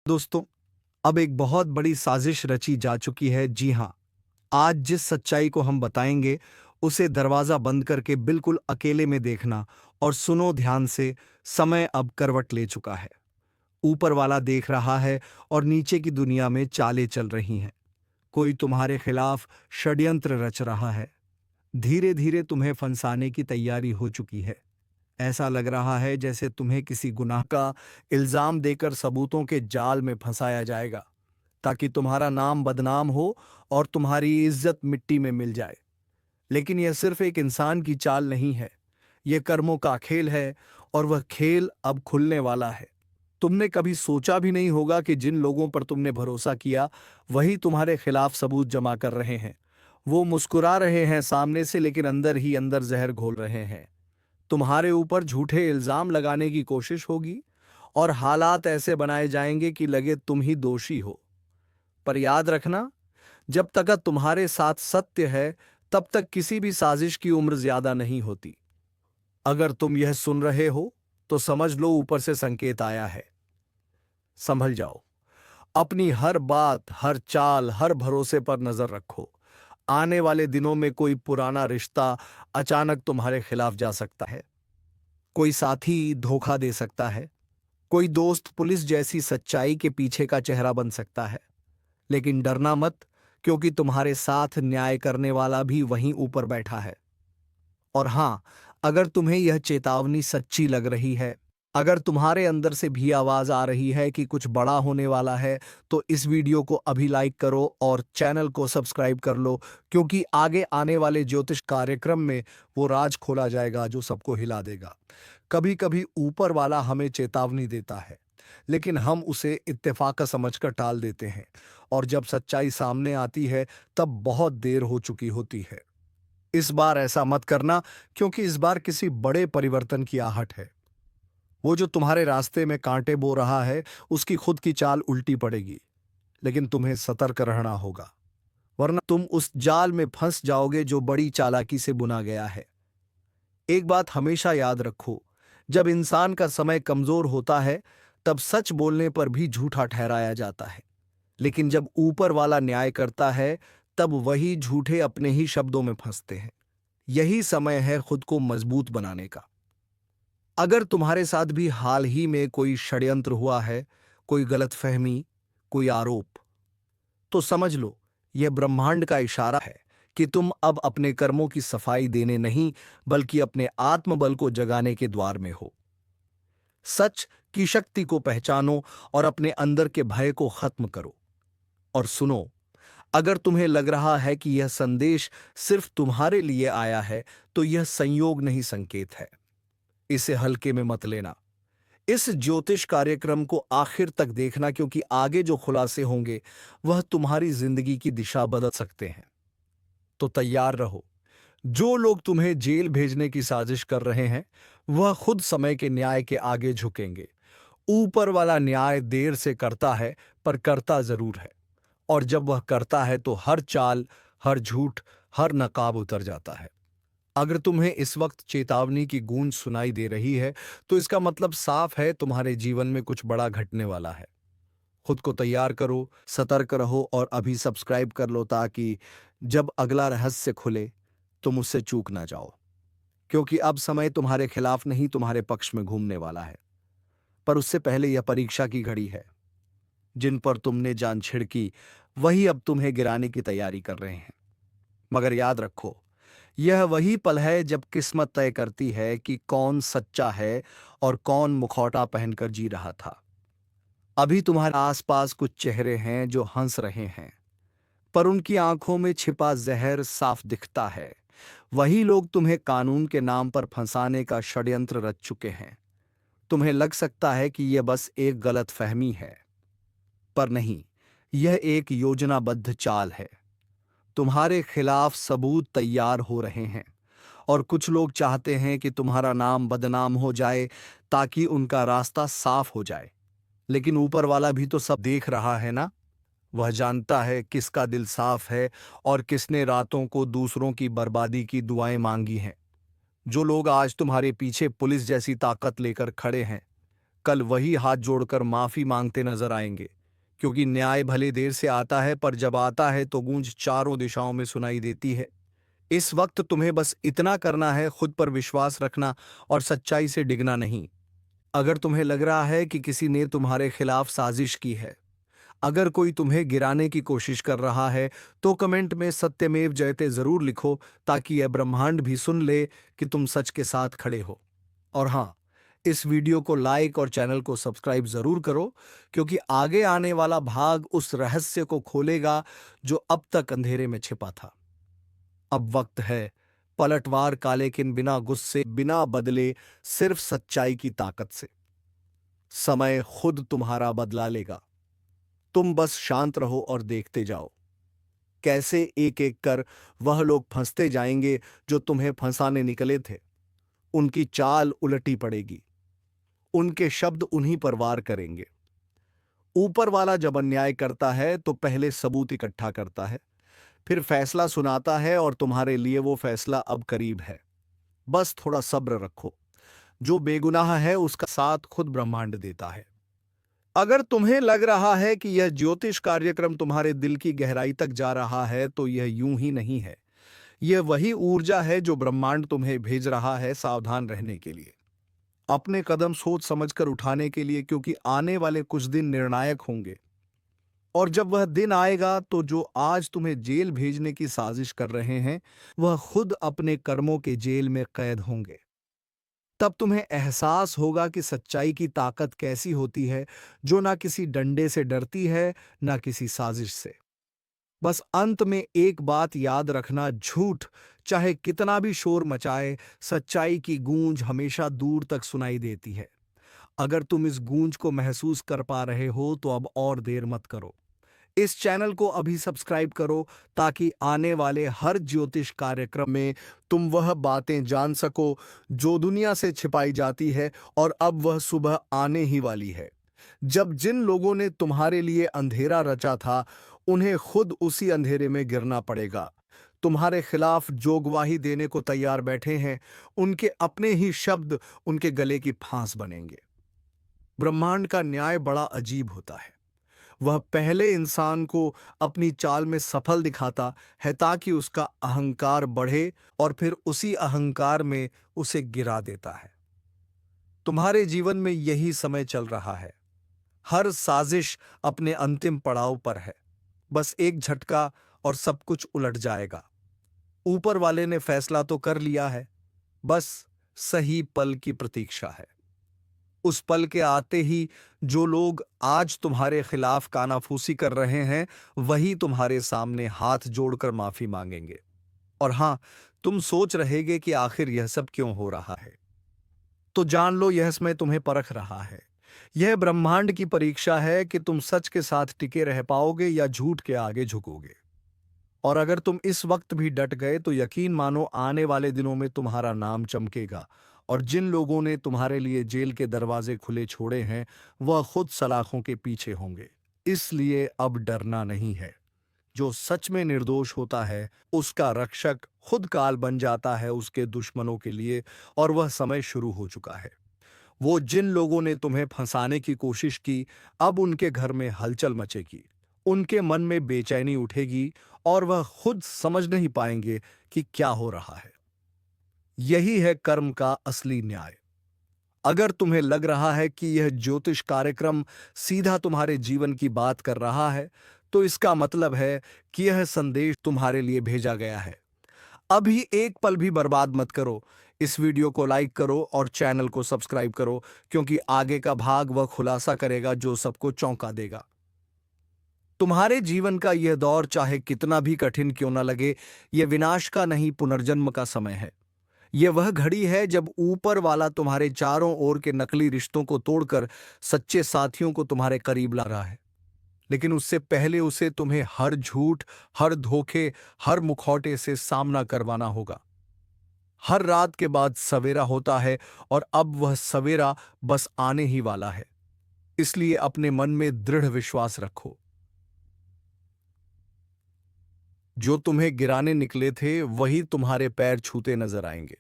दोस्तों, अब एक बहुत बड़ी साजिश रची जा चुकी है। जी हाँ, आज जिस सच्चाई को हम बताएंगे, उसे दरवाजा बंद करके बिल्कुल अकेले में देखना और सुनो ध्यान से। समय अब करवट ले चुका है। ऊपर वाला देख रहा है और नीचे की दुनिया में चालें चल रही हैं। कोई तुम्हारे खिलाफ षड्यंत्र रच रहा है। धीरे धीरे तुम्हें फंसाने की तैयारी हो चुकी है। ऐसा लग रहा है जैसे तुम्हें किसी गुनाह का इल्जाम देकर सबूतों के जाल में फंसाया जाएगा, ताकि तुम्हारा नाम बदनाम हो और तुम्हारी इज्जत मिट्टी में मिल जाए। लेकिन यह सिर्फ एक इंसान की चाल नहीं है, यह कर्मों का खेल है, और वह खेल अब खुलने वाला है। तुमने कभी सोचा भी नहीं होगा कि जिन लोगों पर तुमने भरोसा किया, वही तुम्हारे खिलाफ सबूत जमा कर रहे हैं। वो मुस्कुरा रहे हैं सामने से, लेकिन अंदर ही अंदर जहर घोल रहे हैं। तुम्हारे ऊपर झूठे इल्जाम लगाने की कोशिश होगी और हालात ऐसे बनाए जाएंगे कि लगे तुम ही दोषी हो। पर याद रखना, जब तक तुम्हारे साथ सत्य है, तब तक किसी भी साजिश की उम्र ज्यादा नहीं होती। अगर तुम यह सुन रहे हो, तो समझ लो ऊपर से संकेत आया है। संभल जाओ। अपनी हर बात, हर चाल, हर भरोसे पर नजर रखो। आने वाले दिनों में कोई पुराना रिश्ता अचानक तुम्हारे खिलाफ जा सकता है। कोई साथी धोखा दे सकता है। कोई दोस्त पुलिस जैसी सच्चाई के पीछे का चेहरा बन सकता है। लेकिन डरना मत, क्योंकि तुम्हारे साथ न्याय करने वाला भी वहीं ऊपर बैठा है। और हां, अगर तुम्हें यह चेतावनी सच्ची लग रही है, अगर तुम्हारे अंदर से भी आवाज आ रही है कि कुछ बड़ा होने वाला है, तो इस वीडियो को अभी लाइक करो और चैनल को सब्सक्राइब कर लो, क्योंकि आगे आने वाले ज्योतिष कार्यक्रम में वो राज खोला जाएगा जो सबको हिला देगा। कभी कभी ऊपर वाला हमें चेतावनी देता है, लेकिन हम उसे इत्तेफाक समझकर टाल देते हैं, और जब सच्चाई सामने आती है, तब बहुत देर हो चुकी होती है। इस बार ऐसा मत करना, क्योंकि इस बार किसी बड़े परिवर्तन की आहट है। वो जो तुम्हारे रास्ते में कांटे बो रहा है, उसकी खुद की चाल उल्टी पड़ेगी। लेकिन तुम्हें सतर्क रहना होगा, वरना तुम उस जाल में फंस जाओगे जो बड़ी चालाकी से बुना गया है। एक बात हमेशा याद रखो, जब इंसान का समय कमजोर होता है, तब सच बोलने पर भी झूठा ठहराया जाता है। लेकिन जब ऊपर वाला न्याय करता है, तब वही झूठे अपने ही शब्दों में फंसते हैं। यही समय है खुद को मजबूत बनाने का। अगर तुम्हारे साथ भी हाल ही में कोई षड्यंत्र हुआ है, कोई गलतफहमी, कोई आरोप, तो समझ लो, यह ब्रह्मांड का इशारा है कि तुम अब अपने कर्मों की सफाई देने नहीं, बल्कि अपने आत्मबल को जगाने के द्वार में हो। सच की शक्ति को पहचानो और अपने अंदर के भय को खत्म करो। और सुनो, अगर तुम्हें लग रहा है कि यह संदेश सिर्फ तुम्हारे लिए आया है, तो यह संयोग नहीं, संकेत है। इसे हल्के में मत लेना। इस ज्योतिष कार्यक्रम को आखिर तक देखना, क्योंकि आगे जो खुलासे होंगे, वह तुम्हारी जिंदगी की दिशा बदल सकते हैं। तो तैयार रहो। जो लोग तुम्हें जेल भेजने की साजिश कर रहे हैं, वह खुद समय के न्याय के आगे झुकेंगे। ऊपर वाला न्याय देर से करता है, पर करता जरूर है। और जब वह करता है, तो हर चाल, हर झूठ, हर नकाब उतर जाता है। अगर तुम्हें इस वक्त चेतावनी की गूंज सुनाई दे रही है, तो इसका मतलब साफ है, तुम्हारे जीवन में कुछ बड़ा घटने वाला है। खुद को तैयार करो, सतर्क रहो और अभी सब्सक्राइब कर लो, ताकि जब अगला रहस्य खुले, तुम उससे चूक ना जाओ। क्योंकि अब समय तुम्हारे खिलाफ नहीं, तुम्हारे पक्ष में घूमने वाला है। पर उससे पहले यह परीक्षा की घड़ी है। जिन पर तुमने जान छिड़की, वही अब तुम्हें गिराने की तैयारी कर रहे हैं। मगर याद रखो, यह वही पल है जब किस्मत तय करती है कि कौन सच्चा है और कौन मुखौटा पहनकर जी रहा था। अभी तुम्हारे आसपास कुछ चेहरे हैं जो हंस रहे हैं, पर उनकी आंखों में छिपा जहर साफ दिखता है। वही लोग तुम्हें कानून के नाम पर फंसाने का षड्यंत्र रच चुके हैं। तुम्हें लग सकता है कि यह बस एक गलत फहमी है, पर नहीं, यह एक योजनाबद्ध चाल है। तुम्हारे खिलाफ सबूत तैयार हो रहे हैं, और कुछ लोग चाहते हैं कि तुम्हारा नाम बदनाम हो जाए, ताकि उनका रास्ता साफ हो जाए। लेकिन ऊपर वाला भी तो सब देख रहा है ना। वह जानता है किसका दिल साफ है और किसने रातों को दूसरों की बर्बादी की दुआएं मांगी हैं। जो लोग आज तुम्हारे पीछे पुलिस जैसी ताकत लेकर खड़े हैं, कल वही हाथ जोड़कर माफी मांगते नजर आएंगे, क्योंकि न्याय भले देर से आता है पर जब आता है तो गूंज चारों दिशाओं में सुनाई देती है। इस वक्त तुम्हें बस इतना करना है, खुद पर विश्वास रखना और सच्चाई से डिगना नहीं। अगर तुम्हें लग रहा है कि किसी ने तुम्हारे खिलाफ साजिश की है, अगर कोई तुम्हें गिराने की कोशिश कर रहा है, तो कमेंट में सत्यमेव जयते जरूर लिखो, ताकि यह ब्रह्मांड भी सुन ले कि तुम सच के साथ खड़े हो। और हाँ, इस वीडियो को लाइक और चैनल को सब्सक्राइब जरूर करो, क्योंकि आगे आने वाला भाग उस रहस्य को खोलेगा जो अब तक अंधेरे में छिपा था। अब वक्त है पलटवार का, लेकिन बिना गुस्से, बिना बदले, सिर्फ सच्चाई की ताकत से। समय खुद तुम्हारा बदला लेगा। तुम बस शांत रहो और देखते जाओ कैसे एक एक कर वह लोग फंसते जाएंगे जो तुम्हें फंसाने निकले थे। उनकी चाल उलटी पड़ेगी, उनके शब्द उन्हीं पर वार करेंगे। ऊपर वाला जब अन्याय करता है तो पहले सबूत इकट्ठा करता है, फिर फैसला सुनाता है, और तुम्हारे लिए वो फैसला अब करीब है। बस थोड़ा सब्र रखो। जो बेगुनाह है उसका साथ खुद ब्रह्मांड देता है। अगर तुम्हें लग रहा है कि यह ज्योतिष कार्यक्रम तुम्हारे दिल की गहराई तक जा रहा है, तो यह यूं ही नहीं है। यह वही ऊर्जा है जो ब्रह्मांड तुम्हें भेज रहा है सावधान रहने के लिए, अपने कदम सोच समझकर उठाने के लिए, क्योंकि आने वाले कुछ दिन निर्णायक होंगे। और जब वह दिन आएगा तो जो आज तुम्हें जेल भेजने की साजिश कर रहे हैं, वह खुद अपने कर्मों के जेल में कैद होंगे। तब तुम्हें एहसास होगा कि सच्चाई की ताकत कैसी होती है, जो ना किसी डंडे से डरती है, ना किसी साजिश से। बस अंत में एक बात याद रखना, झूठ चाहे कितना भी शोर मचाए, सच्चाई की गूंज हमेशा दूर तक सुनाई देती है। अगर तुम इस गूंज को महसूस कर पा रहे हो तो अब और देर मत करो। इस चैनल को अभी सब्सक्राइब करो, ताकि आने वाले हर ज्योतिष कार्यक्रम में तुम वह बातें जान सको जो दुनिया से छिपाई जाती है। और अब वह सुबह आने ही वाली है जब जिन लोगों ने तुम्हारे लिए अंधेरा रचा था, उन्हें खुद उसी अंधेरे में गिरना पड़ेगा। तुम्हारे खिलाफ जो गवाही देने को तैयार बैठे हैं, उनके अपने ही शब्द उनके गले की फांस बनेंगे। ब्रह्मांड का न्याय बड़ा अजीब होता है। वह पहले इंसान को अपनी चाल में सफल दिखाता है, ताकि उसका अहंकार बढ़े, और फिर उसी अहंकार में उसे गिरा देता है। तुम्हारे जीवन में यही समय चल रहा है। हर साजिश अपने अंतिम पड़ाव पर है। बस एक झटका और सब कुछ उलट जाएगा। ऊपर वाले ने फैसला तो कर लिया है, बस सही पल की प्रतीक्षा है। उस पल के आते ही जो लोग आज तुम्हारे खिलाफ कानाफूसी कर रहे हैं, वही तुम्हारे सामने हाथ जोड़कर माफी मांगेंगे। और हां, तुम सोच रहेगे कि आखिर यह सब क्यों हो रहा है, तो जान लो, यह समय तुम्हें परख रहा है। यह ब्रह्मांड की परीक्षा है कि तुम सच के साथ टिके रह पाओगे या झूठ के आगे झुकोगे। और अगर तुम इस वक्त भी डट गए, तो यकीन मानो आने वाले दिनों में तुम्हारा नाम चमकेगा, और जिन लोगों ने तुम्हारे लिए जेल के दरवाजे खुले छोड़े हैं, वह खुद सलाखों के पीछे होंगे। इसलिए अब डरना नहीं है। जो सच में निर्दोष होता है, उसका रक्षक खुद काल बन जाता है उसके दुश्मनों के लिए, और वह समय शुरू हो चुका है। वो जिन लोगों ने तुम्हें फंसाने की कोशिश की, अब उनके घर में हलचल मचेगी, उनके मन में बेचैनी उठेगी, और वह खुद समझ नहीं पाएंगे कि क्या हो रहा है। यही है कर्म का असली न्याय। अगर तुम्हें लग रहा है कि यह ज्योतिष कार्यक्रम सीधा तुम्हारे जीवन की बात कर रहा है, तो इसका मतलब है कि यह संदेश तुम्हारे लिए भेजा गया है। अभी एक पल भी बर्बाद मत करो। इस वीडियो को लाइक करो और चैनल को सब्सक्राइब करो, क्योंकि आगे का भाग वह खुलासा करेगा जो सबको चौंका देगा। तुम्हारे जीवन का यह दौर चाहे कितना भी कठिन क्यों न लगे, यह विनाश का नहीं, पुनर्जन्म का समय है। यह वह घड़ी है जब ऊपर वाला तुम्हारे चारों ओर के नकली रिश्तों को तोड़कर सच्चे साथियों को तुम्हारे करीब ला रहा है। लेकिन उससे पहले उसे तुम्हें हर झूठ, हर धोखे, हर मुखौटे से सामना करवाना होगा। हर रात के बाद सवेरा होता है, और अब वह सवेरा बस आने ही वाला है। इसलिए अपने मन में दृढ़ विश्वास रखो। जो तुम्हें गिराने निकले थे, वही तुम्हारे पैर छूते नजर आएंगे।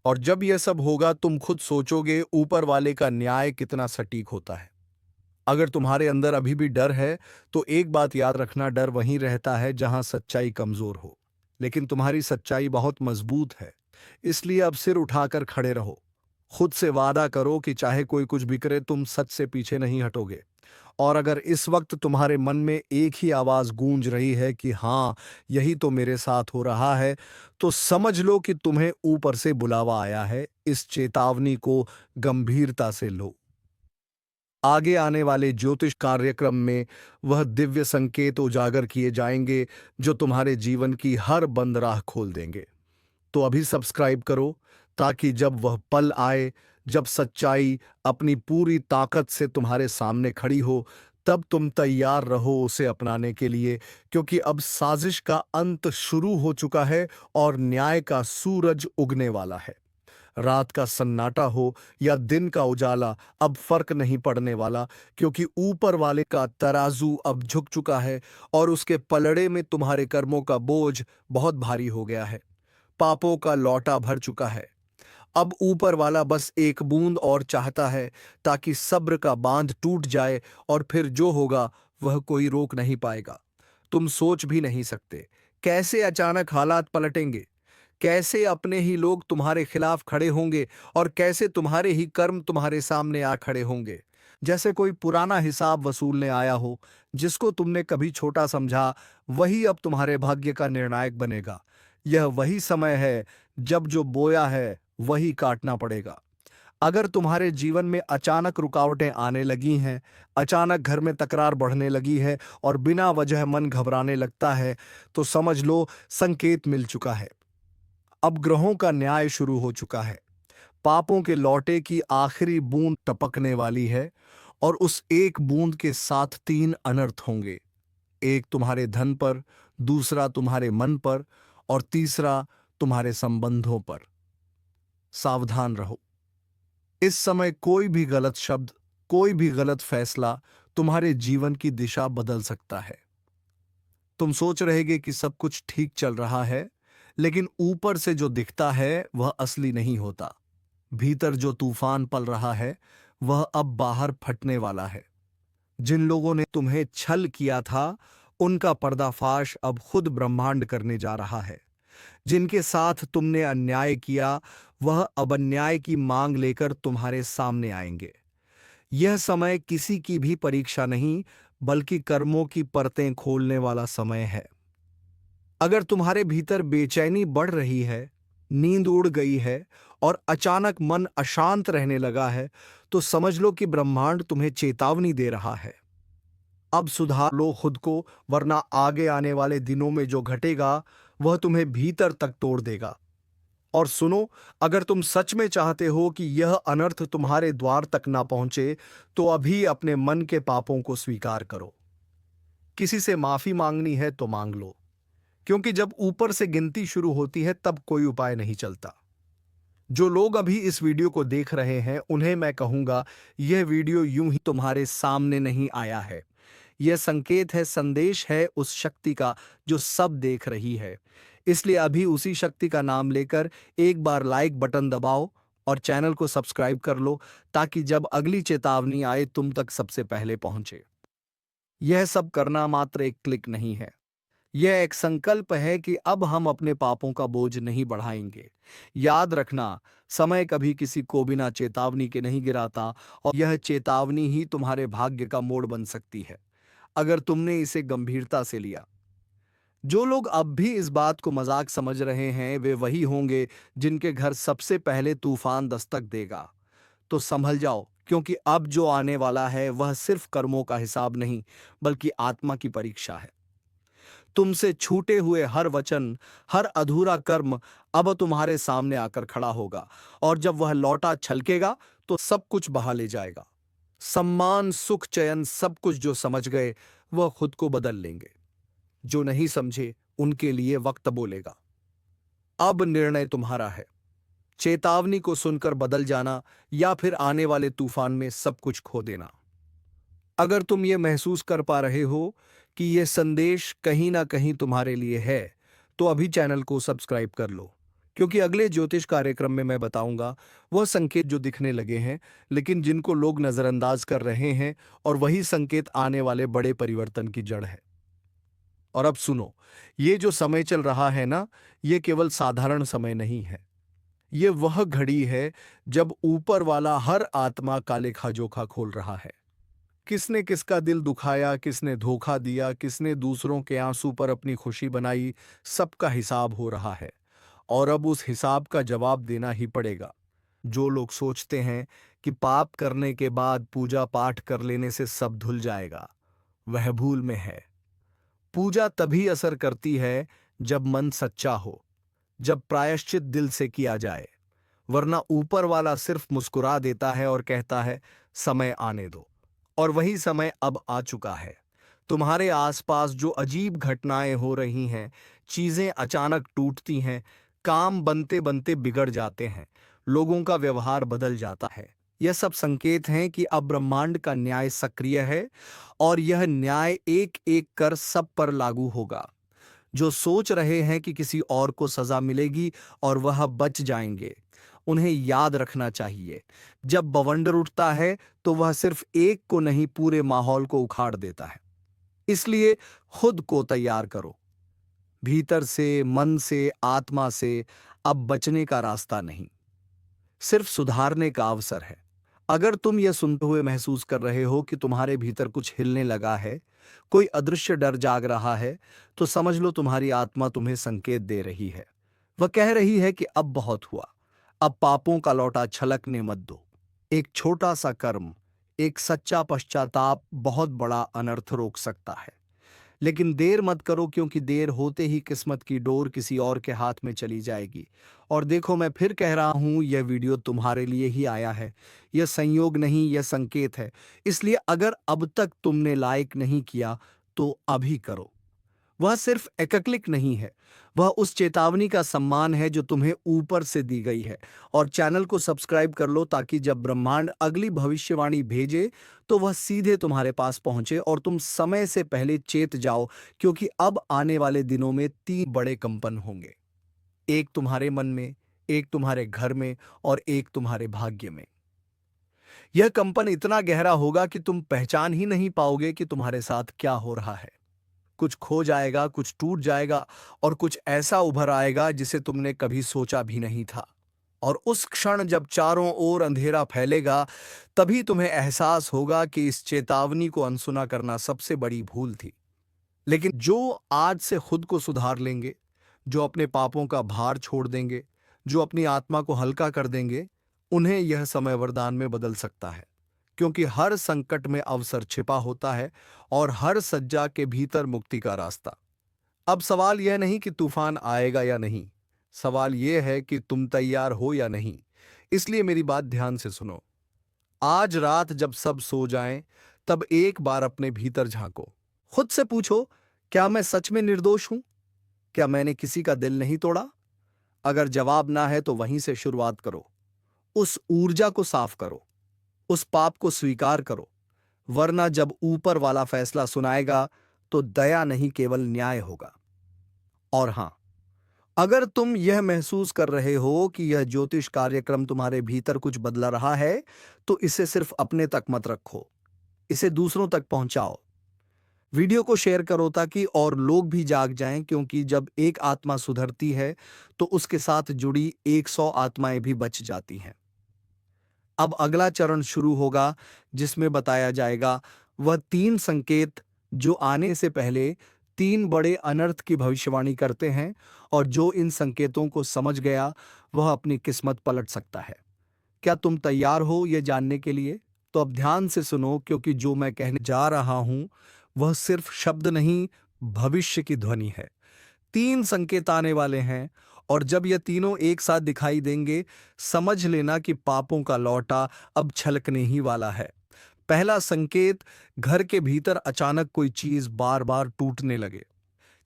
और जब यह सब होगा तुम खुद सोचोगे ऊपर वाले का न्याय कितना सटीक होता है। अगर तुम्हारे अंदर अभी भी डर है तो एक बात याद रखना, डर वहीं रहता है जहां सच्चाई कमजोर हो। लेकिन तुम्हारी सच्चाई बहुत मजबूत है, इसलिए अब सिर उठाकर खड़े रहो। खुद से वादा करो कि चाहे कोई कुछ भी करे तुम सच से पीछे नहीं हटोगे। और अगर इस वक्त तुम्हारे मन में एक ही आवाज गूंज रही है कि हाँ, यही तो मेरे साथ हो रहा है, तो समझ लो कि तुम्हें ऊपर से बुलावा आया है। इस चेतावनी को गंभीरता से लो। आगे आने वाले ज्योतिष कार्यक्रम में वह दिव्य संकेत उजागर किए जाएंगे जो तुम्हारे जीवन की हर बंद राह खोल देंगे। तो अभी सब्सक्राइब करो, ताकि जब वह पल आए, जब सच्चाई अपनी पूरी ताकत से तुम्हारे सामने खड़ी हो, तब तुम तैयार रहो उसे अपनाने के लिए। क्योंकि अब साजिश का अंत शुरू हो चुका है और न्याय का सूरज उगने वाला है। रात का सन्नाटा हो या दिन का उजाला, अब फर्क नहीं पड़ने वाला, क्योंकि ऊपर वाले का तराजू अब झुक चुका है और उसके पलड़े में तुम्हारे कर्मों का बोझ बहुत भारी हो गया है। पापों का लौटा भर चुका है। अब ऊपर वाला बस एक बूंद और चाहता है, ताकि सब्र का बांध टूट जाए और फिर जो होगा वह कोई रोक नहीं पाएगा। तुम सोच भी नहीं सकते कैसे अचानक हालात पलटेंगे, कैसे अपने ही लोग तुम्हारे खिलाफ खड़े होंगे और कैसे तुम्हारे ही कर्म तुम्हारे सामने आ खड़े होंगे। जैसे कोई पुराना हिसाब वसूलने आया हो, जिसको तुमने कभी छोटा समझा, वही अब तुम्हारे भाग्य का निर्णायक बनेगा। यह वही समय है जब जो बोया है वही काटना पड़ेगा। अगर तुम्हारे जीवन में अचानक रुकावटें आने लगी हैं, अचानक घर में तकरार बढ़ने लगी है और बिना वजह मन घबराने लगता है, तो समझ लो संकेत मिल चुका है। अब ग्रहों का न्याय शुरू हो चुका है। पापों के लौटे की आखिरी बूंद टपकने वाली है और उस एक बूंद के साथ तीन अनर्थ होंगे। एक तुम्हारे धन पर, दूसरा तुम्हारे मन पर और तीसरा तुम्हारे संबंधों पर। सावधान रहो। इस समय कोई भी गलत शब्द, कोई भी गलत फैसला तुम्हारे जीवन की दिशा बदल सकता है। तुम सोच रहे कि सब कुछ ठीक चल रहा है, लेकिन ऊपर से जो दिखता है वह असली नहीं होता। भीतर जो तूफान पल रहा है वह अब बाहर फटने वाला है। जिन लोगों ने तुम्हें छल किया था, उनका पर्दाफाश अब खुद ब्रह्मांड करने जा रहा है। जिनके साथ तुमने अन्याय किया, वह अब अन्याय की मांग लेकर तुम्हारे सामने आएंगे। यह समय किसी की भी परीक्षा नहीं, बल्कि कर्मों की परतें खोलने वाला समय है। अगर तुम्हारे भीतर बेचैनी बढ़ रही है, नींद उड़ गई है और अचानक मन अशांत रहने लगा है, तो समझ लो कि ब्रह्मांड तुम्हें चेतावनी दे रहा है। अब सुधार लो खुद को, वरना आगे आने वाले दिनों में जो घटेगा वह तुम्हें भीतर तक तोड़ देगा। और सुनो, अगर तुम सच में चाहते हो कि यह अनर्थ तुम्हारे द्वार तक ना पहुंचे, तो अभी अपने मन के पापों को स्वीकार करो। किसी से माफी मांगनी है तो मांग लो, क्योंकि जब ऊपर से गिनती शुरू होती है तब कोई उपाय नहीं चलता। जो लोग अभी इस वीडियो को देख रहे हैं, उन्हें मैं कहूंगा, यह वीडियो यूं ही तुम्हारे सामने नहीं आया है। यह संकेत है, संदेश है उस शक्ति का जो सब देख रही है। इसलिए अभी उसी शक्ति का नाम लेकर एक बार लाइक बटन दबाओ और चैनल को सब्सक्राइब कर लो, ताकि जब अगली चेतावनी आए तुम तक सबसे पहले पहुंचे। यह सब करना मात्र एक क्लिक नहीं है, यह एक संकल्प है कि अब हम अपने पापों का बोझ नहीं बढ़ाएंगे। याद रखना, समय कभी किसी को बिना चेतावनी के नहीं गिराता, और यह चेतावनी ही तुम्हारे भाग्य का मोड़ बन सकती है, अगर तुमने इसे गंभीरता से लिया। जो लोग अब भी इस बात को मजाक समझ रहे हैं, वे वही होंगे जिनके घर सबसे पहले तूफान दस्तक देगा। तो संभल जाओ, क्योंकि अब जो आने वाला है वह सिर्फ कर्मों का हिसाब नहीं, बल्कि आत्मा की परीक्षा है। तुमसे छूटे हुए हर वचन, हर अधूरा कर्म अब तुम्हारे सामने आकर खड़ा होगा, और जब वह लौटा छलकेगा तो सब कुछ बहा ले जाएगा। सम्मान, सुख, चयन, सब कुछ जो समझ गए वह खुद को बदल लेंगे। जो नहीं समझे उनके लिए वक्त बोलेगा। अब निर्णय तुम्हारा है, चेतावनी को सुनकर बदल जाना या फिर आने वाले तूफान में सब कुछ खो देना। अगर तुम ये महसूस कर पा रहे हो कि यह संदेश कहीं ना कहीं तुम्हारे लिए है, तो अभी चैनल को सब्सक्राइब कर लो, क्योंकि अगले ज्योतिष कार्यक्रम में मैं बताऊंगा वह संकेत जो दिखने लगे हैं लेकिन जिनको लोग नजरअंदाज कर रहे हैं, और वही संकेत आने वाले बड़े परिवर्तन की जड़ है। और अब सुनो, ये जो समय चल रहा है ना, ये केवल साधारण समय नहीं है। ये वह घड़ी है जब ऊपर वाला हर आत्मा का लेखा जोखा खोल रहा है। किसने किसका दिल दुखाया, किसने धोखा दिया, किसने दूसरों के आंसू पर अपनी खुशी बनाई, सबका हिसाब हो रहा है। और अब उस हिसाब का जवाब देना ही पड़ेगा। जो लोग सोचते हैं कि पाप करने के बाद पूजा पाठ कर लेने से सब धुल जाएगा, वह भूल में है। पूजा तभी असर करती है जब मन सच्चा हो, जब प्रायश्चित दिल से किया जाए, वरना ऊपर वाला सिर्फ मुस्कुरा देता है और कहता है समय आने दो। और वही समय अब आ चुका है। तुम्हारे आसपास जो अजीब घटनाएं हो रही हैं, चीजें अचानक टूटती हैं, काम बनते बनते बिगड़ जाते हैं, लोगों का व्यवहार बदल जाता है, यह सब संकेत हैं कि अब ब्रह्मांड का न्याय सक्रिय है। और यह न्याय एक एक कर सब पर लागू होगा। जो सोच रहे हैं कि किसी और को सजा मिलेगी और वह बच जाएंगे, उन्हें याद रखना चाहिए, जब बवंडर उठता है तो वह सिर्फ एक को नहीं पूरे माहौल को उखाड़ देता है। इसलिए खुद को तैयार करो, भीतर से, मन से, आत्मा से। अब बचने का रास्ता नहीं, सिर्फ सुधारने का अवसर है। अगर तुम यह सुनते हुए महसूस कर रहे हो कि तुम्हारे भीतर कुछ हिलने लगा है, कोई अदृश्य डर जाग रहा है, तो समझ लो तुम्हारी आत्मा तुम्हें संकेत दे रही है। वह कह रही है कि अब बहुत हुआ, अब पापों का लौटा छलकने मत दो। एक छोटा सा कर्म, एक सच्चा पश्चाताप बहुत बड़ा अनर्थ रोक सकता है। लेकिन देर मत करो, क्योंकि देर होते ही किस्मत की डोर किसी और के हाथ में चली जाएगी। और देखो, मैं फिर कह रहा हूं, यह वीडियो तुम्हारे लिए ही आया है। यह संयोग नहीं, यह संकेत है। इसलिए अगर अब तक तुमने लाइक नहीं किया तो अभी करो। वह सिर्फ एक क्लिक नहीं है, वह उस चेतावनी का सम्मान है जो तुम्हें ऊपर से दी गई है। और चैनल को सब्सक्राइब कर लो, ताकि जब ब्रह्मांड अगली भविष्यवाणी भेजे तो वह सीधे तुम्हारे पास पहुंचे और तुम समय से पहले चेत जाओ। क्योंकि अब आने वाले दिनों में 3 बड़े कंपन होंगे, एक तुम्हारे मन में, एक तुम्हारे घर में और एक तुम्हारे भाग्य में। यह कंपन इतना गहरा होगा कि तुम पहचान ही नहीं पाओगे कि तुम्हारे साथ क्या हो रहा है। कुछ खो जाएगा, कुछ टूट जाएगा, और कुछ ऐसा उभर आएगा जिसे तुमने कभी सोचा भी नहीं था। और उस क्षण जब चारों ओर अंधेरा फैलेगा, तभी तुम्हें एहसास होगा कि इस चेतावनी को अनसुना करना सबसे बड़ी भूल थी। लेकिन जो आज से खुद को सुधार लेंगे, जो अपने पापों का भार छोड़ देंगे, जो अपनी आत्मा को हल्का कर देंगे, उन्हें यह समय वरदान में बदल सकता है। क्योंकि हर संकट में अवसर छिपा होता है और हर सज्जा के भीतर मुक्ति का रास्ता। अब सवाल यह नहीं कि तूफान आएगा या नहीं, सवाल यह है कि तुम तैयार हो या नहीं। इसलिए मेरी बात ध्यान से सुनो। आज रात जब सब सो जाएं, तब एक बार अपने भीतर झांको। खुद से पूछो, क्या मैं सच में निर्दोष हूं? क्या मैंने किसी का दिल नहीं तोड़ा? अगर जवाब ना है तो वहीं से शुरुआत करो। उस ऊर्जा को साफ करो, उस पाप को स्वीकार करो, वरना जब ऊपर वाला फैसला सुनाएगा तो दया नहीं, केवल न्याय होगा। और हां, अगर तुम यह महसूस कर रहे हो कि यह ज्योतिष कार्यक्रम तुम्हारे भीतर कुछ बदला रहा है, तो इसे सिर्फ अपने तक मत रखो, इसे दूसरों तक पहुंचाओ। वीडियो को शेयर करो ताकि और लोग भी जाग जाएं, क्योंकि जब एक आत्मा सुधरती है तो उसके साथ जुड़ी 100 आत्माएं भी बच जाती हैं। अब अगला चरण शुरू होगा, जिसमें बताया जाएगा वह 3 संकेत जो आने से पहले 3 बड़े अनर्थ की भविष्यवाणी करते हैं। और जो इन संकेतों को समझ गया, वह अपनी किस्मत पलट सकता है। क्या तुम तैयार हो यह जानने के लिए? तो अब ध्यान से सुनो, क्योंकि जो मैं कहने जा रहा हूं वह सिर्फ शब्द नहीं, भविष्य की ध्वनि है। 3 संकेत आने वाले हैं, और जब ये तीनों एक साथ दिखाई देंगे, समझ लेना कि पापों का लौटा अब छलकने ही वाला है। पहला संकेत, घर के भीतर अचानक कोई चीज बार बार टूटने लगे।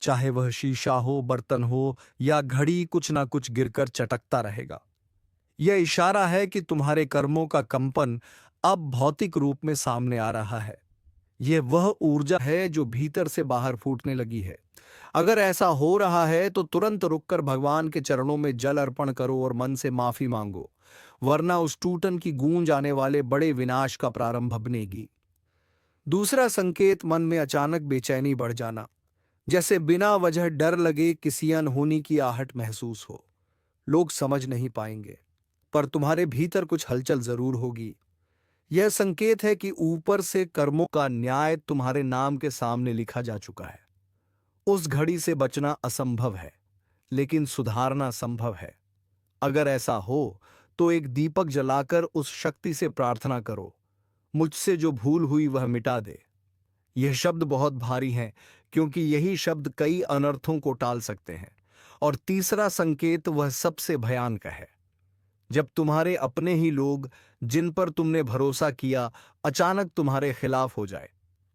चाहे वह शीशा हो, बर्तन हो या घड़ी, कुछ ना कुछ गिरकर चटकता रहेगा। यह इशारा है कि तुम्हारे कर्मों का कंपन अब भौतिक रूप में सामने आ रहा है। यह वह ऊर्जा है जो भीतर से बाहर फूटने लगी है। अगर ऐसा हो रहा है तो तुरंत रुककर भगवान के चरणों में जल अर्पण करो और मन से माफी मांगो, वरना उस टूटन की गूंज आने वाले बड़े विनाश का प्रारंभ बनेगी। दूसरा संकेत, मन में अचानक बेचैनी बढ़ जाना, जैसे बिना वजह डर लगे, किसी अनहोनी की आहट महसूस हो। लोग समझ नहीं पाएंगे, पर तुम्हारे भीतर कुछ हलचल जरूर होगी। यह संकेत है कि ऊपर से कर्मों का न्याय तुम्हारे नाम के सामने लिखा जा चुका है। उस घड़ी से बचना असंभव है, लेकिन सुधारना संभव है। अगर ऐसा हो तो एक दीपक जलाकर उस शक्ति से प्रार्थना करो, मुझसे जो भूल हुई वह मिटा दे। यह शब्द बहुत भारी हैं, क्योंकि यही शब्द कई अनर्थों को टाल सकते हैं। और तीसरा संकेत वह सबसे भयानक है, जब तुम्हारे अपने ही लोग, जिन पर तुमने भरोसा किया, अचानक तुम्हारे खिलाफ हो जाए।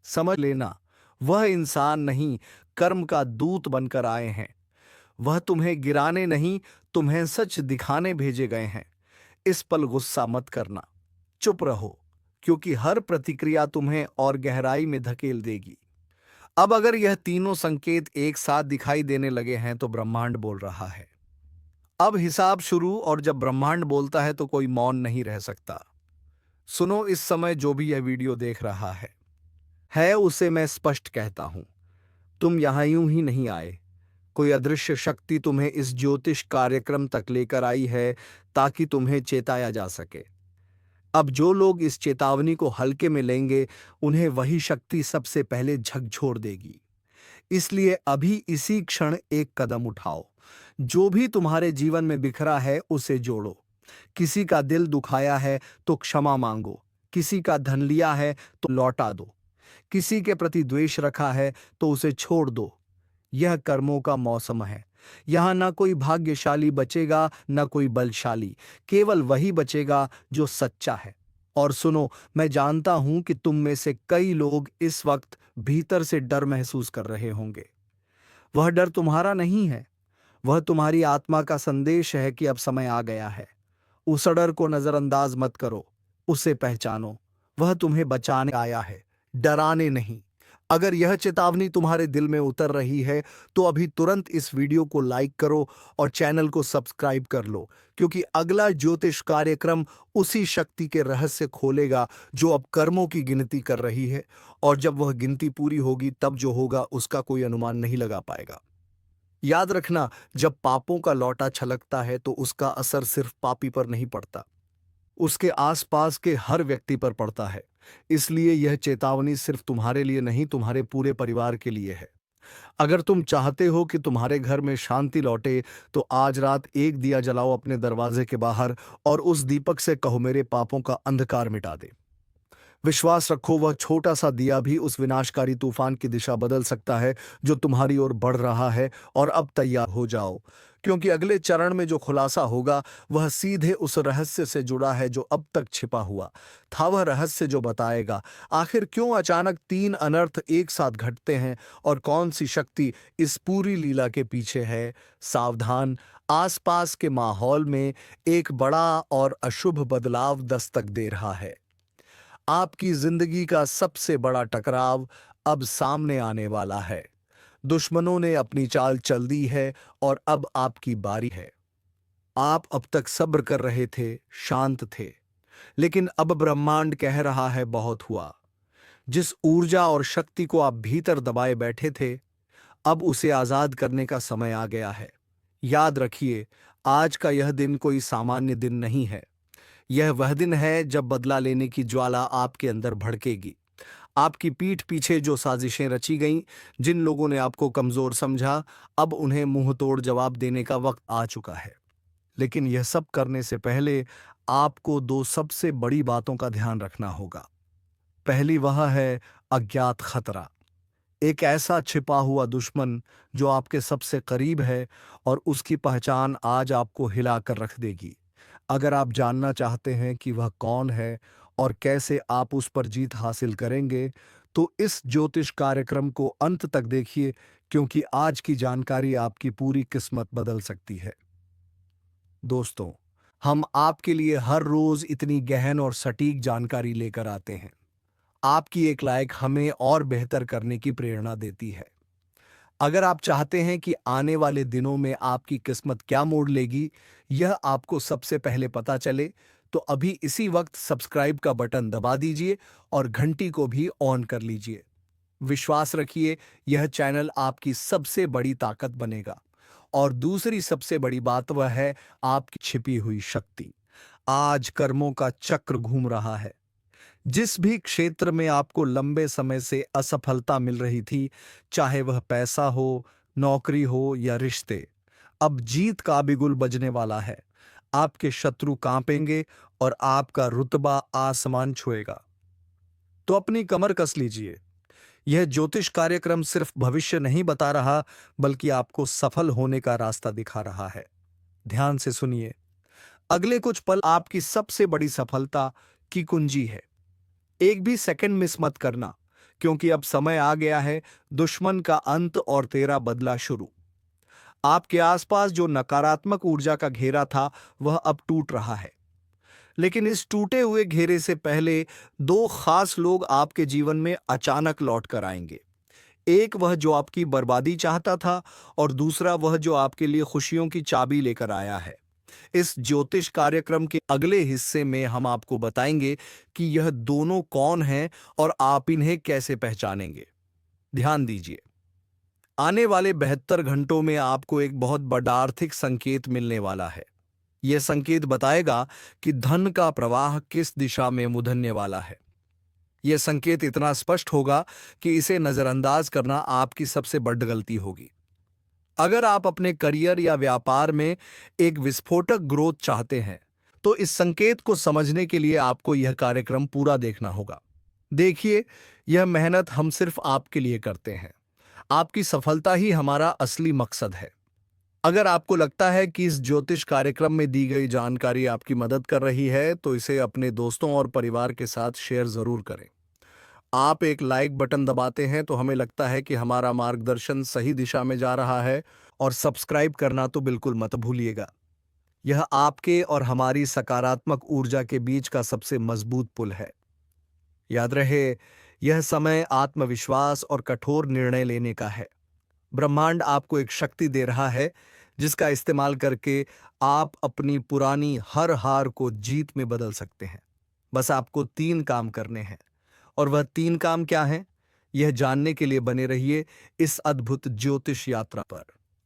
समझ लेना, वह इंसान नहीं, कर्म का दूत बनकर आए हैं। वह तुम्हें गिराने नहीं, तुम्हें सच दिखाने भेजे गए हैं। इस पल गुस्सा मत करना, चुप रहो, क्योंकि हर प्रतिक्रिया तुम्हें और गहराई में धकेल देगी। अब अगर यह तीनों संकेत एक साथ दिखाई देने लगे हैं तो ब्रह्मांड बोल रहा है। अब हिसाब शुरू, और जब ब्रह्मांड बोलता है तो कोई मौन नहीं रह सकता। सुनो, इस समय जो भी यह वीडियो देख रहा है उसे मैं स्पष्ट कहता हूं, तुम यहां यूं ही नहीं आए। कोई अदृश्य शक्ति तुम्हें इस ज्योतिष कार्यक्रम तक लेकर आई है, ताकि तुम्हें चेताया जा सके। अब जो लोग इस चेतावनी को हल्के में लेंगे, उन्हें वही शक्ति सबसे पहले झकझोर देगी। इसलिए अभी इसी क्षण एक कदम उठाओ। जो भी तुम्हारे जीवन में बिखरा है उसे जोड़ो। किसी का दिल दुखाया है तो क्षमा मांगो, किसी का धन लिया है तो लौटा दो, किसी के प्रति द्वेष रखा है तो उसे छोड़ दो। यह कर्मों का मौसम है। यहां ना कोई भाग्यशाली बचेगा, ना कोई बलशाली, केवल वही बचेगा जो सच्चा है। और सुनो, मैं जानता हूं कि तुम में से कई लोग इस वक्त भीतर से डर महसूस कर रहे होंगे। वह डर तुम्हारा नहीं है, वह तुम्हारी आत्मा का संदेश है कि अब समय आ गया है। उस डर को नजरअंदाज मत करो, उसे पहचानो। वह तुम्हें बचाने आया है, डराने नहीं। अगर यह चेतावनी तुम्हारे दिल में उतर रही है तो अभी तुरंत इस वीडियो को लाइक करो और चैनल को सब्सक्राइब कर लो, क्योंकि अगला ज्योतिष कार्यक्रम उसी शक्ति के रहस्य खोलेगा जो अब कर्मों की गिनती कर रही है। और जब वह गिनती पूरी होगी तब जो होगा उसका कोई अनुमान नहीं लगा पाएगा। याद रखना, जब पापों का लौटा छलकता है तो उसका असर सिर्फ पापी पर नहीं पड़ता, उसके आसपास के हर व्यक्ति पर पड़ता है। इसलिए यह चेतावनी सिर्फ तुम्हारे लिए नहीं, तुम्हारे पूरे परिवार के लिए है। अगर तुम चाहते हो कि तुम्हारे घर में शांति लौटे तो आज रात एक दिया जलाओ अपने दरवाजे के बाहर और उस दीपक से कहो, मेरे पापों का अंधकार मिटा दे। विश्वास रखो, वह छोटा सा दिया भी उस विनाशकारी तूफान की दिशा बदल सकता है जो तुम्हारी ओर बढ़ रहा है। और अब तैयार हो जाओ, क्योंकि अगले चरण में जो खुलासा होगा वह सीधे उस रहस्य से जुड़ा है जो अब तक छिपा हुआ था। वह रहस्य जो बताएगा आखिर क्यों अचानक तीन अनर्थ एक साथ घटते हैं और कौन सी शक्ति इस पूरी लीला के पीछे है। सावधान, आसपास के माहौल में एक बड़ा और अशुभ बदलाव दस्तक दे रहा है। आपकी जिंदगी का सबसे बड़ा टकराव अब सामने आने वाला है। दुश्मनों ने अपनी चाल चल दी है और अब आपकी बारी है। आप अब तक सब्र कर रहे थे, शांत थे, लेकिन अब ब्रह्मांड कह रहा है बहुत हुआ। जिस ऊर्जा और शक्ति को आप भीतर दबाए बैठे थे, अब उसे आजाद करने का समय आ गया है। याद रखिए, आज का यह दिन कोई सामान्य दिन नहीं है। यह वह दिन है जब बदला लेने की ज्वाला आपके अंदर भड़केगी। आपकी पीठ पीछे जो साजिशें रची गईं, जिन लोगों ने आपको कमजोर समझा, अब उन्हें मुंह तोड़ जवाब देने का वक्त आ चुका है। लेकिन यह सब करने से पहले आपको दो सबसे बड़ी बातों का ध्यान रखना होगा। पहली वह है अज्ञात खतरा, एक ऐसा छिपा हुआ दुश्मन जो आपके सबसे करीब है और उसकी पहचान आज आपको हिलाकर रख देगी। अगर आप जानना चाहते हैं कि वह कौन है और कैसे आप उस पर जीत हासिल करेंगे, तो इस ज्योतिष कार्यक्रम को अंत तक देखिए, क्योंकि आज की जानकारी आपकी पूरी किस्मत बदल सकती है। दोस्तों, हम आपके लिए हर रोज इतनी गहन और सटीक जानकारी लेकर आते हैं। आपकी एक लाइक हमें और बेहतर करने की प्रेरणा देती है। अगर आप चाहते हैं कि आने वाले दिनों में आपकी किस्मत क्या मोड़ लेगी, यह आपको सबसे पहले पता चले, तो अभी इसी वक्त सब्सक्राइब का बटन दबा दीजिए और घंटी को भी ऑन कर लीजिए। विश्वास रखिए, यह चैनल आपकी सबसे बड़ी ताकत बनेगा। और दूसरी सबसे बड़ी बात वह है आपकी छिपी हुई शक्ति। आज कर्मों का चक्र घूम रहा है। जिस भी क्षेत्र में आपको लंबे समय से असफलता मिल रही थी, चाहे वह पैसा हो, नौकरी हो या रिश्ते, अब जीत का बिगुल बजने वाला है। आपके शत्रु कांपेंगे और आपका रुतबा आसमान छुएगा। तो अपनी कमर कस लीजिए। यह ज्योतिष कार्यक्रम सिर्फ भविष्य नहीं बता रहा, बल्कि आपको सफल होने का रास्ता दिखा रहा है। ध्यान से सुनिए। अगले कुछ पल आपकी सबसे बड़ी सफलता की कुंजी है। एक भी सेकंड मिस मत करना, क्योंकि अब समय आ गया है दुश्मन का अंत और तेरा बदला शुरू। आपके आसपास जो नकारात्मक ऊर्जा का घेरा था, वह अब टूट रहा है। लेकिन इस टूटे हुए घेरे से पहले दो खास लोग आपके जीवन में अचानक लौट कर आएंगे। एक वह जो आपकी बर्बादी चाहता था, और दूसरा वह जो आपके लिए खुशियों की चाबी लेकर आया है। इस ज्योतिष कार्यक्रम के अगले हिस्से में हम आपको बताएंगे कि यह दोनों कौन हैं और आप इन्हें कैसे पहचानेंगे। ध्यान दीजिए। आने वाले 72 घंटों में आपको एक बहुत बड़ा आर्थिक संकेत मिलने वाला है। यह संकेत बताएगा कि धन का प्रवाह किस दिशा में मुड़ने वाला है। यह संकेत इतना स्पष्ट होगा कि इसे नजरअंदाज करना आपकी सबसे बड़ी गलती होगी। अगर आप अपने करियर या व्यापार में एक विस्फोटक ग्रोथ चाहते हैं, तो इस संकेत को समझने के लिए आपको यह कार्यक्रम पूरा देखना होगा। देखिए, यह मेहनत हम सिर्फ आपके लिए करते हैं। आपकी सफलता ही हमारा असली मकसद है। अगर आपको लगता है कि इस ज्योतिष कार्यक्रम में दी गई जानकारी आपकी मदद कर रही है, तो इसे अपने दोस्तों और परिवार के साथ शेयर जरूर करें। आप एक लाइक बटन दबाते हैं तो हमें लगता है कि हमारा मार्गदर्शन सही दिशा में जा रहा है। और सब्सक्राइब करना तो बिल्कुल मत भूलिएगा। यह आपके और हमारी सकारात्मक ऊर्जा के बीच का सबसे मजबूत पुल है। याद रहे, यह समय आत्मविश्वास और कठोर निर्णय लेने का है। ब्रह्मांड आपको एक शक्ति दे रहा है, जिसका इस्तेमाल करके आप अपनी पुरानी हर हार को जीत में बदल सकते हैं। बस आपको 3 काम करने हैं। और वह 3 काम क्या हैं? यह जानने के लिए बने रहिए इस अद्भुत ज्योतिष यात्रा पर।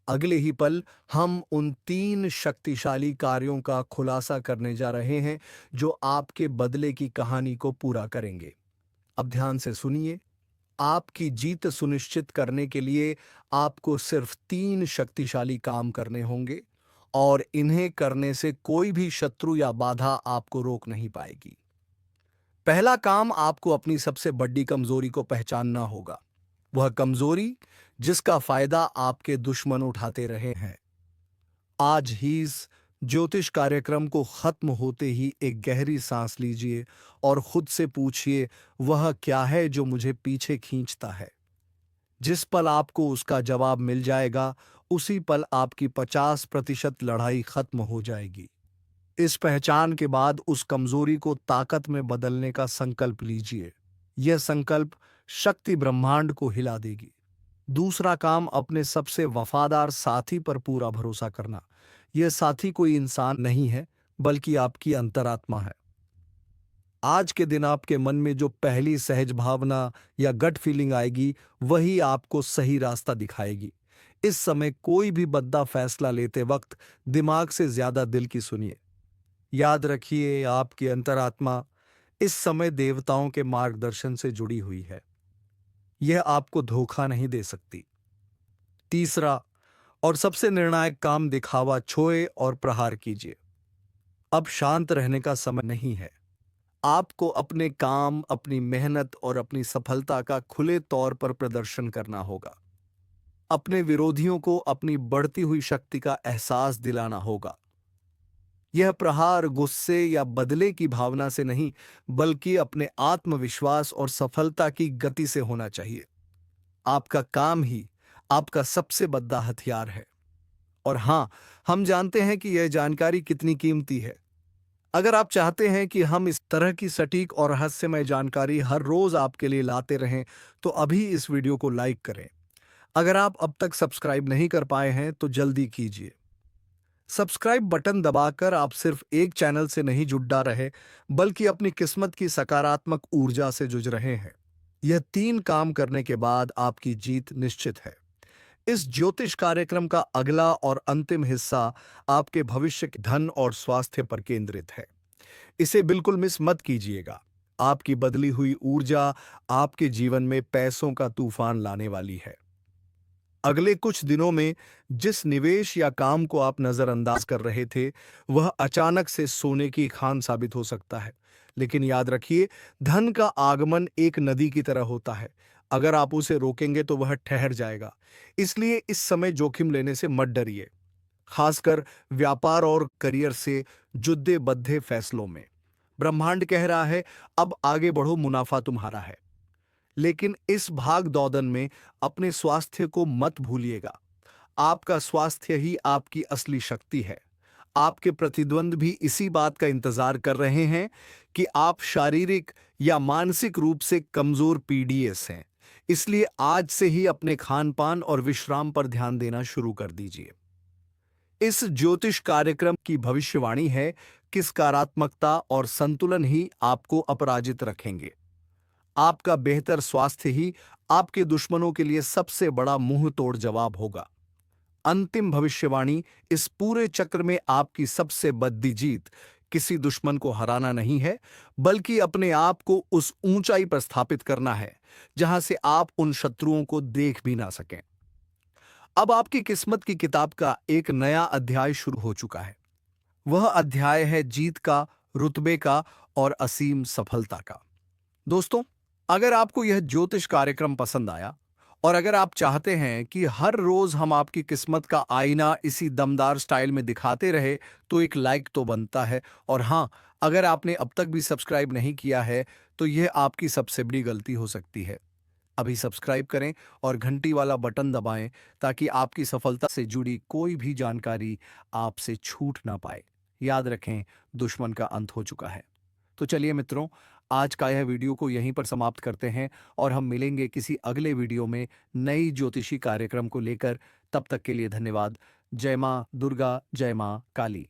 अगले ही पल हम उन 3 शक्तिशाली कार्यों का खुलासा करने जा रहे हैं, जो आपके बदले की कहानी को पूरा करेंगे। अब ध्यान से सुनिए। आपकी जीत सुनिश्चित करने के लिए आपको सिर्फ 3 शक्तिशाली काम करने होंगे, और इन्हें करने से कोई भी शत्रु या बाधा आपको रोक नहीं पाएगी। पहला काम, आपको अपनी सबसे बड़ी कमजोरी को पहचानना होगा। वह कमजोरी जिसका फायदा आपके दुश्मन उठाते रहे हैं। आज ही इस ज्योतिष कार्यक्रम को खत्म होते ही एक गहरी सांस लीजिए और खुद से पूछिए, वह क्या है जो मुझे पीछे खींचता है। जिस पल आपको उसका जवाब मिल जाएगा, उसी पल आपकी 50% लड़ाई खत्म हो जाएगी। इस पहचान के बाद उस कमजोरी को ताकत में बदलने का संकल्प लीजिए। यह संकल्प शक्ति ब्रह्मांड को हिला देगी। दूसरा काम, अपने सबसे वफादार साथी पर पूरा भरोसा करना। यह साथी कोई इंसान नहीं है, बल्कि आपकी अंतरात्मा है। आज के दिन आपके मन में जो पहली सहज भावना या गट फीलिंग आएगी, वही आपको सही रास्ता दिखाएगी। इस समय कोई भी बद्दा फैसला लेते वक्त दिमाग से ज्यादा दिल की सुनिए। याद रखिए, आपकी अंतरात्मा इस समय देवताओं के मार्गदर्शन से जुड़ी हुई है। यह आपको धोखा नहीं दे सकती। तीसरा और सबसे निर्णायक काम, दिखावा छोड़े और प्रहार कीजिए। अब शांत रहने का समय नहीं है। आपको अपने काम, अपनी मेहनत और अपनी सफलता का खुले तौर पर प्रदर्शन करना होगा। अपने विरोधियों को अपनी बढ़ती हुई शक्ति का एहसास दिलाना होगा। यह प्रहार गुस्से या बदले की भावना से नहीं, बल्कि अपने आत्मविश्वास और सफलता की गति से होना चाहिए। आपका काम ही आपका सबसे बड़ा हथियार है। और हां, हम जानते हैं कि यह जानकारी कितनी कीमती है। अगर आप चाहते हैं कि हम इस तरह की सटीक और रहस्यमय जानकारी हर रोज आपके लिए लाते रहें, तो अभी इस वीडियो को लाइक करें। अगर आप अब तक सब्सक्राइब नहीं कर पाए हैं तो जल्दी कीजिए। सब्सक्राइब बटन दबाकर आप सिर्फ एक चैनल से नहीं जुड़ा रहे, बल्कि अपनी किस्मत की सकारात्मक ऊर्जा से जुझ रहे हैं। यह 3 काम करने के बाद आपकी जीत निश्चित है। इस ज्योतिष कार्यक्रम का अगला और अंतिम हिस्सा आपके भविष्य के धन और स्वास्थ्य पर केंद्रित है। इसे बिल्कुल मिस मत कीजिएगा। आपकी बदली हुई ऊर्जा आपके जीवन में पैसों का तूफान लाने वाली है। अगले कुछ दिनों में जिस निवेश या काम को आप नजरअंदाज कर रहे थे, वह अचानक से सोने की खान साबित हो सकता है। लेकिन याद रखिए, धन का आगमन एक नदी की तरह होता है। अगर आप उसे रोकेंगे तो वह ठहर जाएगा। इसलिए इस समय जोखिम लेने से मत डरिए, खासकर व्यापार और करियर से जुड़े बद्धे फैसलों में। ब्रह्मांड कह रहा है, अब आगे बढ़ो, मुनाफा तुम्हारा है। लेकिन इस भाग दौड़न में अपने स्वास्थ्य को मत भूलिएगा। आपका स्वास्थ्य ही आपकी असली शक्ति है। आपके प्रतिद्वंद भी इसी बात का इंतजार कर रहे हैं कि आप शारीरिक या मानसिक रूप से कमजोर पीडीएस हैं। इसलिए आज से ही अपने खान पान और विश्राम पर ध्यान देना शुरू कर दीजिए। इस ज्योतिष कार्यक्रम की भविष्यवाणी है कि सकारात्मकता और संतुलन ही आपको अपराजित रखेंगे। आपका बेहतर स्वास्थ्य ही आपके दुश्मनों के लिए सबसे बड़ा मुंह तोड़ जवाब होगा। अंतिम भविष्यवाणी, इस पूरे चक्र में आपकी सबसे बड़ी जीत किसी दुश्मन को हराना नहीं है, बल्कि अपने आप को उस ऊंचाई पर स्थापित करना है जहां से आप उन शत्रुओं को देख भी ना सकें। अब आपकी किस्मत की किताब का एक नया अध्याय शुरू हो चुका है। वह अध्याय है जीत का, रुतबे का और असीम सफलता का। दोस्तों, अगर आपको यह ज्योतिष कार्यक्रम पसंद आया और अगर आप चाहते हैं कि हर रोज हम आपकी किस्मत का आईना इसी दमदार स्टाइल में दिखाते रहे, तो एक लाइक तो बनता है। और हाँ, अगर आपने अब तक भी सब्सक्राइब नहीं किया है तो यह आपकी सबसे बड़ी गलती हो सकती है। अभी सब्सक्राइब करें और घंटी वाला बटन दबाएं, ताकि आपकी सफलता से जुड़ी कोई भी जानकारी आपसे छूट ना पाए। याद रखें, दुश्मन का अंत हो चुका है। तो चलिए मित्रों, आज का यह वीडियो को यहीं पर समाप्त करते हैं और हम मिलेंगे किसी अगले वीडियो में नई ज्योतिषी कार्यक्रम को लेकर। तब तक के लिए धन्यवाद। जय मां दुर्गा, जय मां काली।